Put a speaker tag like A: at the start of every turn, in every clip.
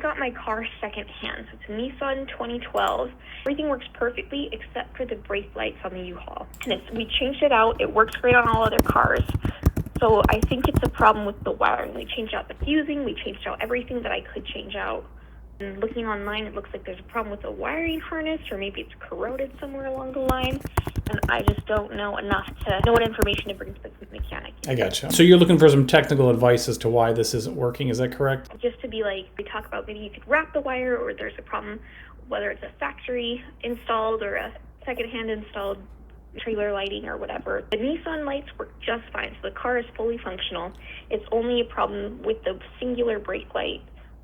A: got my car secondhand. So it's a Nissan 2012. Everything works perfectly except for the brake lights on the U-Haul. And we changed it out. It works great on all other cars. So I think it's a problem with the wiring. We changed out the fusing. We changed out everything that I could change out. And looking online, it looks like there's a problem with the wiring harness, or maybe it's corroded somewhere along the line. And I just don't know enough to know what information to bring to the mechanic.
B: I gotcha. So you're looking for some technical advice as to why this isn't working, is that correct?
A: Just to be like, we talk about maybe you could wrap the wire, or there's a problem, whether it's a factory installed or a secondhand installed trailer lighting or whatever. The Nissan lights work just fine, so the car is fully functional. It's only a problem with the singular brake light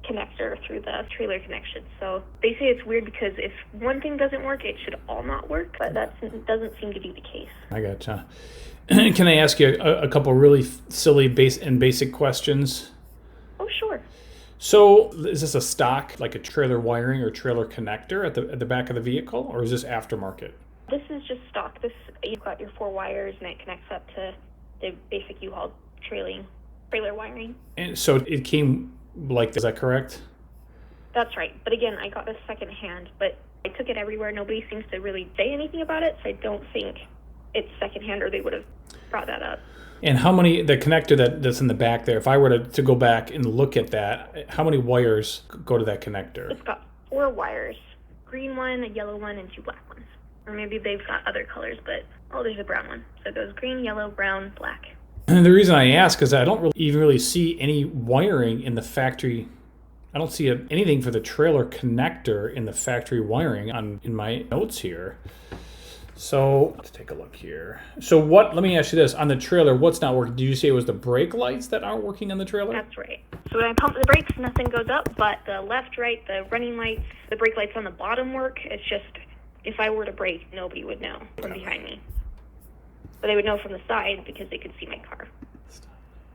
A: connector through the trailer connection. So they say it's weird because if one thing doesn't work, it should all not work, but that doesn't seem to be the case.
B: I gotcha. Can I ask you a couple really silly basic questions?
A: Oh, sure.
B: So is this a stock, like a trailer wiring or trailer connector at the back of the vehicle, or is this aftermarket?
A: This is just stock. You've got your 4 wires, and it connects up to the basic U-Haul trailer wiring.
B: And so it came like this, is that correct?
A: That's right. But again, I got this secondhand, but I took it everywhere. Nobody seems to really say anything about it, so I don't think it's secondhand, or they would have brought that up. And
B: the connector that's in the back there, if I were to go back and look at that, how many wires go to that connector?
A: It's got 4 wires, green one, a yellow one, and 2 black ones. Or maybe they've got other colors, but there's a brown one. So it goes green, yellow, brown, black.
B: And the reason I ask is I don't really see any wiring in the factory. I don't see anything for the trailer connector in the factory wiring in my notes here. So let's take a look here. So let me ask you this. On the trailer, what's not working? Did you say it was the brake lights that aren't working on the trailer?
A: That's right. So when I pump the brakes, nothing goes up, but the left, right, the running lights, the brake lights on the bottom work. It's just, if I were to brake, nobody would know from behind me. But they would know from the side because they could see my car.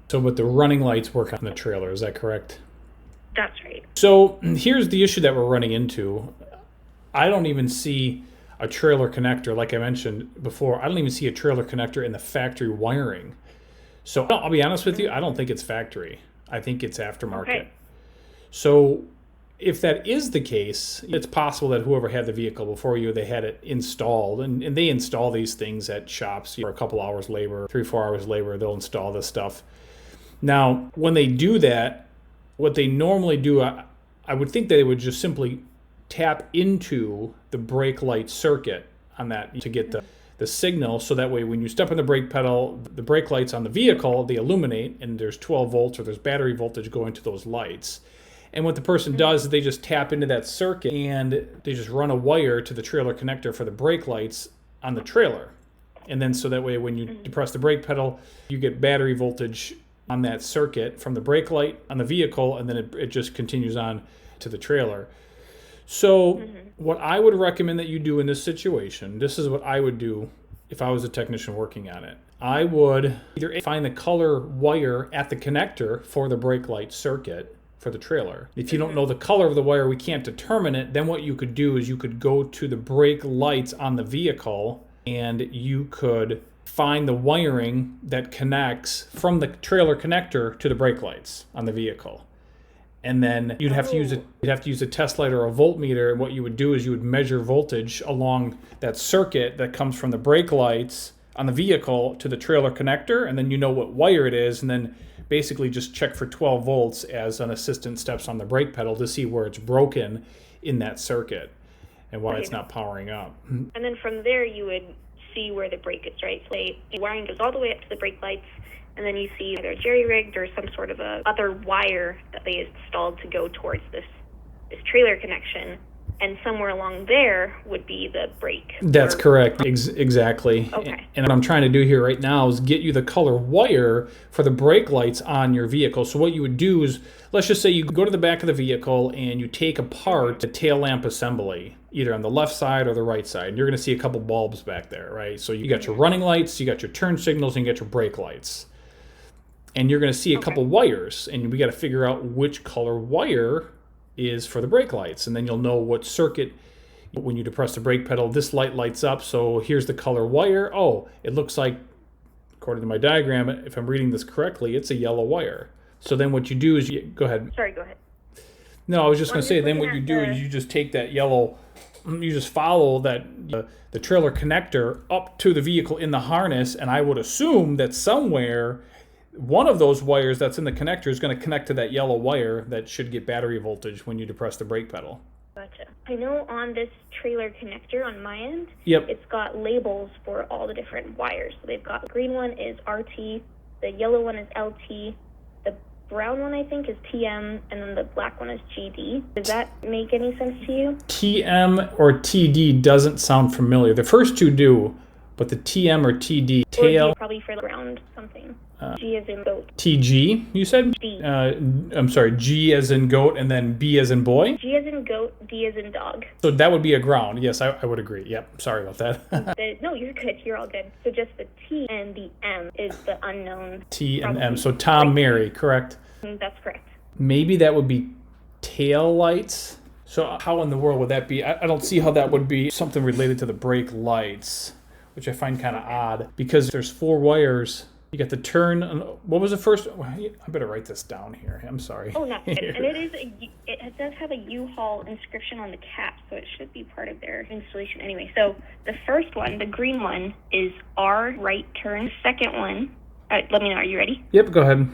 B: So but the running lights work on the trailer, is that correct?
A: That's right.
B: So here's the issue that we're running into. I don't even see a trailer connector, like I mentioned before. I don't even see a trailer connector in the factory wiring. So I'll be honest with you, I don't think it's factory. I think it's aftermarket.
A: Okay.
B: So if that is the case, it's possible that whoever had the vehicle before you, they had it installed, and they install these things at shops for a couple hours labor, 3-4 hours labor, they'll install this stuff. Now, when they do that, what they normally do, I would think that they would just simply tap into the brake light circuit on that to get the signal, so that way when you step on the brake pedal, the brake lights on the vehicle, they illuminate, and there's 12 volts or there's battery voltage going to those lights. And what the person does is they just tap into that circuit and they just run a wire to the trailer connector for the brake lights on the trailer. And then so that way when you depress the brake pedal, you get battery voltage on that circuit from the brake light on the vehicle, and then it just continues on to the trailer. So what I would recommend that you do in this situation, this is what I would do if I was a technician working on it. I would either find the color wire at the connector for the brake light circuit for the trailer. If you don't know the color of the wire, we can't determine it, then what you could do is you could go to the brake lights on the vehicle and you could find the wiring that connects from the trailer connector to the brake lights on the vehicle. And then you'd have to use a test light or a voltmeter, and what you would do is you would measure voltage along that circuit that comes from the brake lights on the vehicle to the trailer connector, and then you know what wire it is, and then basically just check for 12 volts as an assistant steps on the brake pedal to see where it's broken in that circuit and why it's not powering up.
A: And then from there you would see where the brake is, right? So the wiring goes all the way up to the brake lights, and then you see either jerry-rigged or some sort of a other wire that they installed to go towards this trailer connection, and somewhere along there would be the brake.
B: That's correct. Exactly.
A: Okay.
B: And what I'm trying to do here right now is get you the color wire for the brake lights on your vehicle. So what you would do is, let's just say you go to the back of the vehicle and you take apart the tail lamp assembly, either on the left side or the right side. And you're going to see a couple bulbs back there, right? So you got your running lights, you got your turn signals, and you got your brake lights. And you're going to see a couple wires, and we got to figure out which color wire is for the brake lights, and then you'll know what circuit, when you depress the brake pedal, this light lights up, so here's the color wire. Oh, it looks like, according to my diagram, if I'm reading this correctly, it's a yellow wire. So then what you do is go ahead.
A: Sorry, go ahead.
B: No, I was just
A: Well,
B: going
A: I'm
B: to say,
A: just
B: then
A: looking
B: what you
A: at
B: do is you just take that yellow, you just follow the trailer connector up to the vehicle in the harness, and I would assume that somewhere one of those wires that's in the connector is going to connect to that yellow wire that should get battery voltage when you depress the brake pedal.
A: Gotcha. I know on this trailer connector on my end,
B: Yep.
A: it's got labels for all the different wires. So they've got the green one is RT, the yellow one is LT, the brown one I think is TM, and then the black one is GD. Does that make any sense to you?
B: TM or TD doesn't sound familiar. The first two do, but the TM or TD,
A: Or
B: tail,
A: G probably for the ground something. G as in goat.
B: TG, you said?
A: D.
B: I'm sorry, G as in goat and then B as in boy?
A: G as in goat, D as in dog.
B: So that would be a ground. Yes, I would agree. Yep, sorry about that.
A: No, you're good. You're all good. So just the T and the M is the unknown.
B: T and
A: probably.
B: M. So Tom, Mary, correct?
A: That's correct.
B: Maybe that would be tail lights. So how in the world would that be? I don't see how that would be something related to the brake lights, which I find kind of odd because there's 4 wires. You got the turn. What was the first? I better write this down here. I'm sorry.
A: Oh, no. And it does have a U-Haul inscription on the cap, so it should be part of their installation anyway. So the first one, the green one, is R, right turn. The second one, let me know. Are you ready?
B: Yep, go ahead.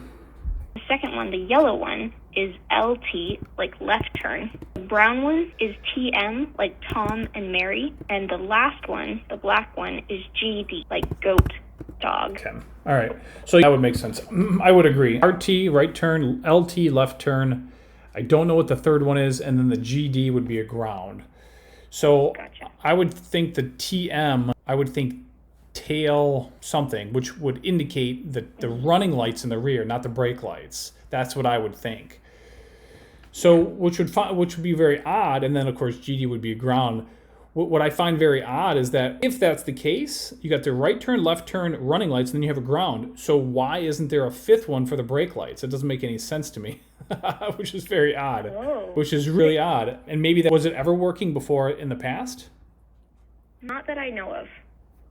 A: The second one, the yellow one, is LT, like left turn. The brown one is TM, like Tom and Mary. And the last one, the black one, is GD, like goat, dog.
B: Okay. All right. So that would make sense. I would agree. RT, right turn, LT, left turn. I don't know what the third one is. And then the GD would be a ground. So
A: Gotcha.
B: I would think the TM, I would think tail something, which would indicate the running lights in the rear, not the brake lights. That's what I would think. So which would be very odd. And then, of course, GD would be a ground. What I find very odd is that if that's the case, you got the right turn, left turn, running lights, and then you have a ground. So why isn't there a 5th one for the brake lights? It doesn't make any sense to me, which is very odd, which is really odd. And maybe was it ever working before in the past?
A: Not that I know of.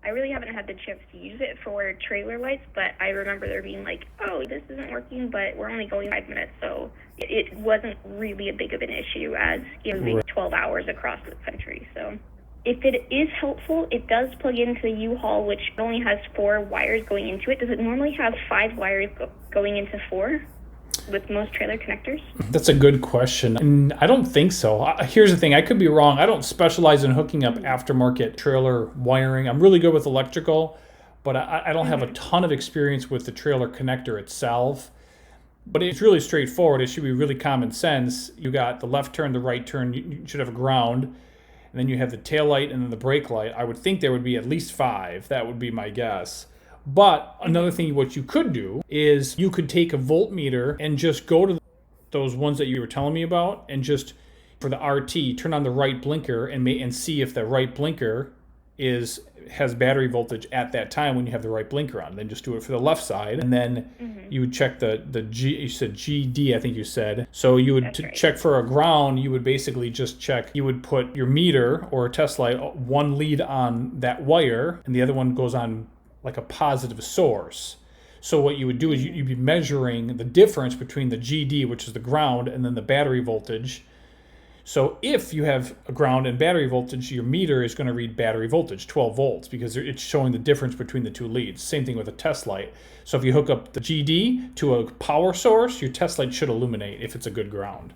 A: I really haven't had the chance to use it for trailer lights, but I remember there being like, oh, this isn't working, but we're only going 5 minutes, so it wasn't really a big of an issue as moving 12 hours across the country. So if it is helpful, it does plug into the U-Haul, which only has 4 wires going into it. Does it normally have 5 wires going into 4 with most trailer connectors?
B: That's a good question. And I don't think so. Here's the thing. I could be wrong. I don't specialize in hooking up aftermarket trailer wiring. I'm really good with electrical, but I don't have a ton of experience with the trailer connector itself. But it's really straightforward. It should be really common sense. You got the left turn, the right turn. You should have a ground. And then you have the tail light and then the brake light. I would think there would be at least 5. That would be my guess. But another thing what you could do is you could take a voltmeter and just go to those ones that you were telling me about and just, for the RT, turn on the right blinker and see if the right blinker has battery voltage at that time when you have the right blinker on. Then just do it for the left side. And then you would check the G, you said GD, I think you said. So you would check for a ground, you would basically just check, you would put your meter or a test light, one lead on that wire and the other one goes on like a positive source. So what you would do is you'd be measuring the difference between the GD, which is the ground, and then the battery voltage. So if you have a ground and battery voltage, your meter is going to read battery voltage, 12 volts, because it's showing the difference between the 2 leads. Same thing with a test light. So if you hook up the GD to a power source, your test light should illuminate if it's a good ground.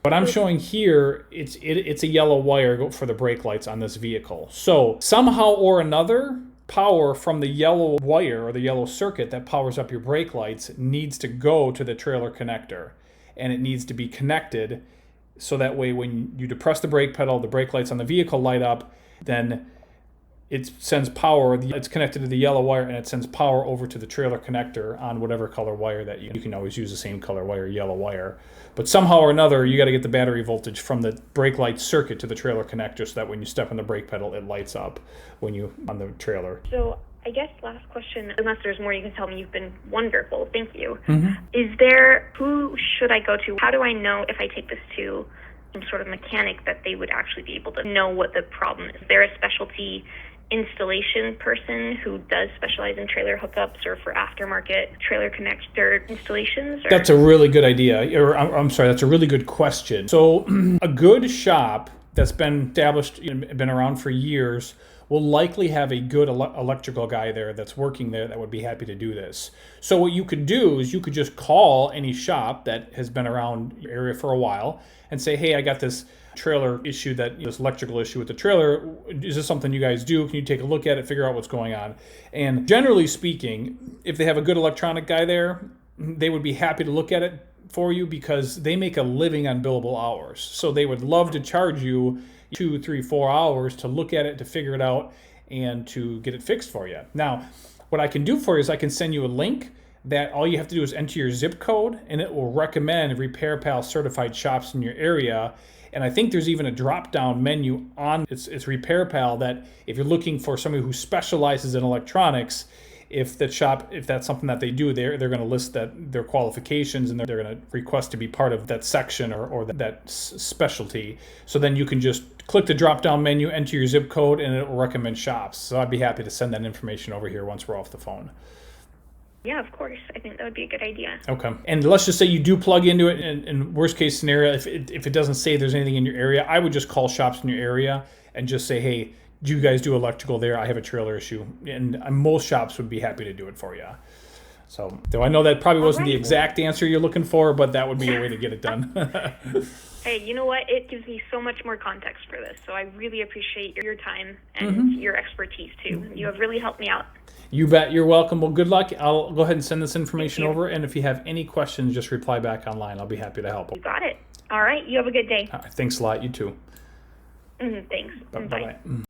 B: What I'm showing here, it's a yellow wire for the brake lights on this vehicle. So somehow or another, power from the yellow wire or the yellow circuit that powers up your brake lights needs to go to the trailer connector, and it needs to be connected so that way when you depress the brake pedal, the brake lights on the vehicle light up, then it sends power. It's connected to the yellow wire and it sends power over to the trailer connector on whatever color wire that you can always use the same color wire, yellow wire. But somehow or another, you got to get the battery voltage from the brake light circuit to the trailer connector so that when you step on the brake pedal, it lights up when you on the trailer.
A: So I guess last question, unless there's more you can tell me, you've been wonderful. Thank you. Who should I go to? How do I know if I take this to some sort of mechanic that they would actually be able to know what the problem is? Is there a specialty installation person who does specialize in trailer hookups or for aftermarket trailer connector installations? Or?
B: That's a really good idea. Or I'm sorry, that's a really good question. So a good shop that's been established, been around for years, will likely have a good electrical guy there that's working there that would be happy to do this. So what you could do is you could just call any shop that has been around your area for a while and say, hey, I got this trailer issue, this electrical issue with the trailer. Is this something you guys do? Can you take a look at it, figure out what's going on? And generally speaking, if they have a good electronic guy there, they would be happy to look at it for you because they make a living on billable hours. So they would love to charge you 2, 3, 4 hours to look at it, to figure it out, and to get it fixed for you. Now, what I can do for you is I can send you a link that all you have to do is enter your zip code, and it will recommend RepairPal certified shops in your area. And I think there's even a drop-down menu on it's RepairPal that if you're looking for somebody who specializes in electronics, if that's something that they do, they're going to list their qualifications, and they're going to request to be part of that section or that specialty. So then you can just click the drop-down menu, enter your zip code, and it will recommend shops. So I'd be happy to send that information over here once we're off the phone.
A: Yeah, of course. I think that would be a good idea.
B: Okay. And let's just say you do plug into it, and worst case scenario, if it doesn't say there's anything in your area, I would just call shops in your area and just say, hey, do you guys do electrical there? I have a trailer issue. And most shops would be happy to do it for you. So, though I know that probably wasn't the exact answer you're looking for, but that would be a way to get it done.
A: Hey, you know what? It gives me so much more context for this. So I really appreciate your time and your expertise, too. You have really helped me out.
B: You bet. You're welcome. Well, good luck. I'll go ahead and send this information over. And if you have any questions, just reply back online. I'll be happy to help.
A: You got it. All right. You have a good day.
B: Thanks a lot. You too.
A: Thanks. Bye.
B: Bye-bye.